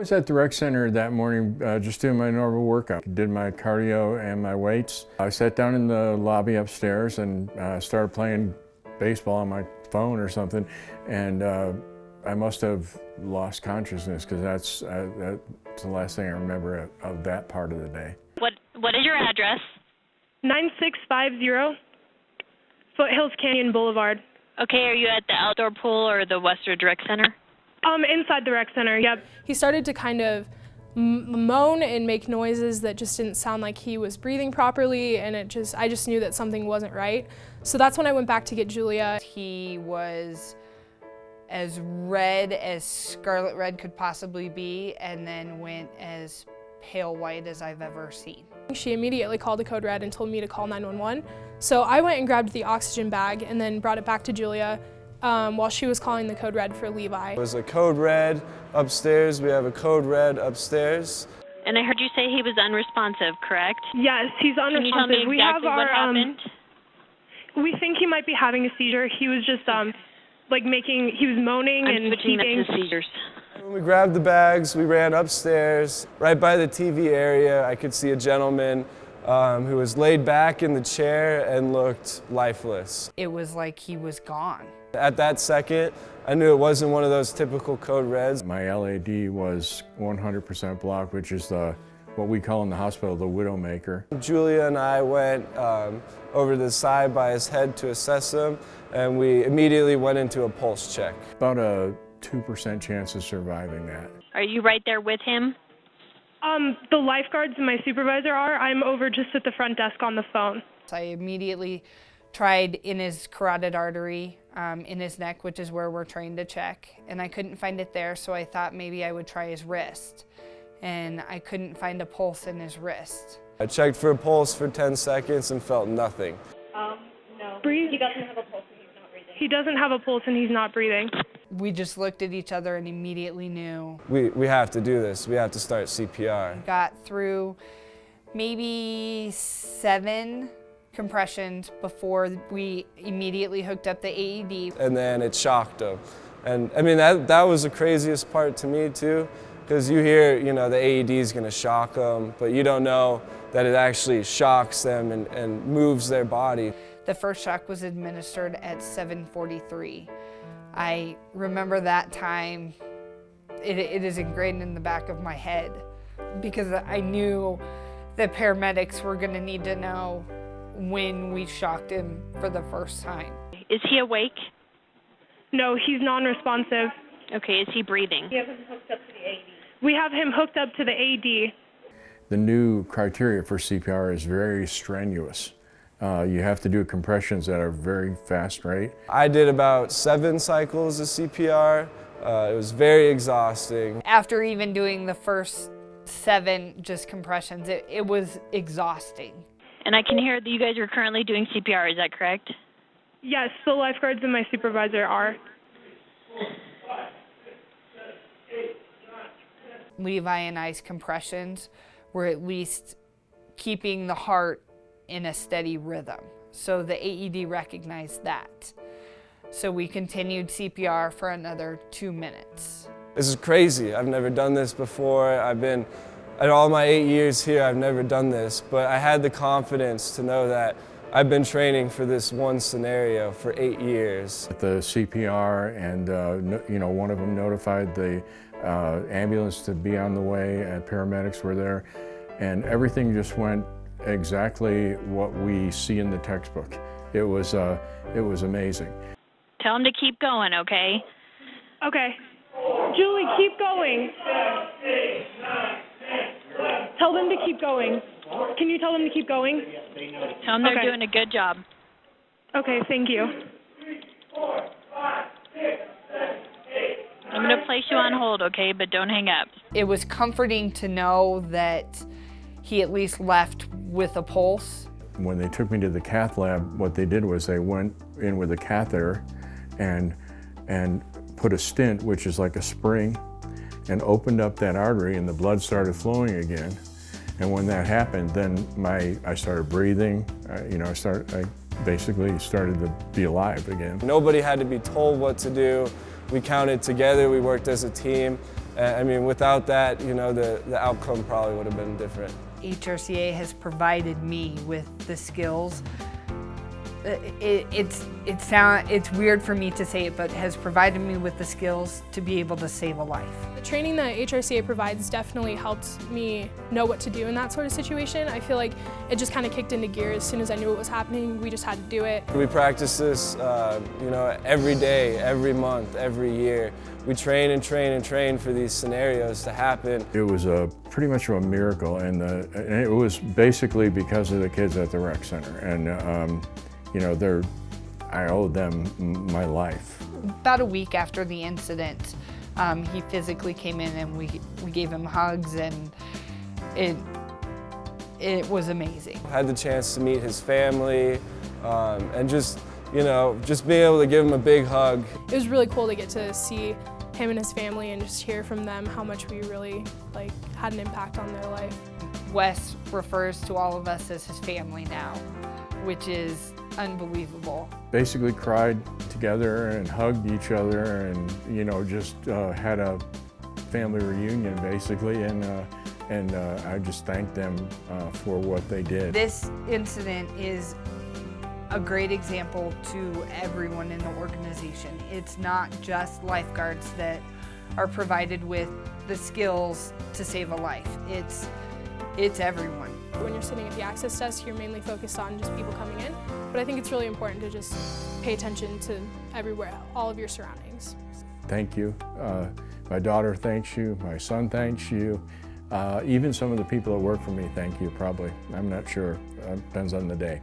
I was at the rec center that morning just doing my normal workout. Did my cardio and my weights. I sat down in the lobby upstairs and started playing baseball on my phone or something, and I must have lost consciousness because that's the last thing I remember of that part of the day. What is your address? 9650 Foothills Canyon Boulevard. Okay, are you at the outdoor pool or the Westridge Rec Center? Inside the rec center, yep. He started to kind of moan and make noises that just didn't sound like he was breathing properly, and I just knew that something wasn't right. So that's when I went back to get Julia. He was as red as scarlet red could possibly be, and then went as pale white as I've ever seen. She immediately called the code red and told me to call 911. So I went and grabbed the oxygen bag and then brought it back to Julia while she was calling the code red for Levi. It was a code red upstairs. We have a code red upstairs. And I heard you say he was unresponsive, correct? Yes, he's unresponsive. Can you tell me exactly what happened? We think he might be having a seizure. He was just he was moaning and switching to seizures. When we grabbed the bags, we ran upstairs. Right by the TV area, I could see a gentleman who was laid back in the chair and looked lifeless. It was like he was gone. At that second, I knew it wasn't one of those typical code reds. My LAD was 100% blocked, which is what we call in the hospital the widowmaker. Julia and I went over to the side by his head to assess him, and we immediately went into a pulse check. About a 2% chance of surviving that. Are you right there with him? The lifeguards and my supervisor are. I'm over just at the front desk on the phone. So I immediately tried in his carotid artery, in his neck, which is where we're trained to check, and I couldn't find it there, so I thought maybe I would try his wrist, and I couldn't find a pulse in his wrist. I checked for a pulse for 10 seconds and felt nothing. No. Breathe. He doesn't have a pulse and he's not breathing. He doesn't have a pulse and he's not breathing. We just looked at each other and immediately knew. We have to do this. We have to start CPR. Got through maybe 7 compressions before we immediately hooked up the AED. And then it shocked him. And I mean, that was the craziest part to me too, because you hear, the AED is gonna shock them, but you don't know that it actually shocks them and moves their body. The first shock was administered at 7:43. I remember that time, it is ingrained in the back of my head because I knew the paramedics were gonna need to know when we shocked him for the first time. Is he awake? No, he's non-responsive. Okay, is he breathing? We have him hooked up to the AED. We have him hooked up to the AED. The new criteria for CPR is very strenuous. You have to do compressions at a very fast rate. I did about 7 cycles of CPR. It was very exhausting. After even doing the first 7 just compressions, it was exhausting. And I can hear that you guys are currently doing CPR, is that correct? Yes, the lifeguards and my supervisor are. Levi and I's compressions were at least keeping the heart in a steady rhythm. So the AED recognized that. So we continued CPR for another 2 minutes. This is crazy. I've never done this before. In all my 8 years here, I've never done this, but I had the confidence to know that I've been training for this one scenario for 8 years. The CPR and one of them notified the ambulance to be on the way, and paramedics were there, and everything just went exactly what we see in the textbook. It was amazing. Tell him to keep going, okay? Okay. Julie, keep going. Tell them to keep going. Can you tell them to keep going? Tell them they're doing a good job. Okay, thank you. I'm going to place you on hold, okay? But don't hang up. It was comforting to know that he at least left with a pulse. When they took me to the cath lab, what they did was they went in with a catheter and put a stent, which is like a spring, and opened up that artery, and the blood started flowing again. And when that happened, then I started breathing. I basically started to be alive again. Nobody had to be told what to do. We counted together, we worked as a team, And, I mean, without that, you know, the outcome probably would have been different. HRCA has provided me with the skills. It's weird for me to say it, but has provided me with the skills to be able to save a life. The training that HRCA provides definitely helped me know what to do in that sort of situation. I feel like it just kind of kicked into gear as soon as I knew what was happening. We just had to do it. We practice this, you know, every day, every month, every year. We train and train and train for these scenarios to happen. It was pretty much a miracle, and it was basically because of the kids at the rec center. And you know, I owe them my life. About a week after the incident, he physically came in and we gave him hugs, and it was amazing. I had the chance to meet his family and just, you know, just being able to give him a big hug. It was really cool to get to see him and his family and just hear from them how much we really had an impact on their life. Wes refers to all of us as his family now, which is unbelievable. Basically cried together and hugged each other, and you know, just had a family reunion basically, and I just thanked them for what they did. This incident is a great example to everyone in the organization. It's not just lifeguards that are provided with the skills to save a life. It's everyone. When you're sitting at the access desk, you're mainly focused on just people coming in, but I think it's really important to just pay attention to everywhere, all of your surroundings. Thank you. My daughter thanks you, my son thanks you, even some of the people that work for me thank you probably. I'm not sure, depends on the day.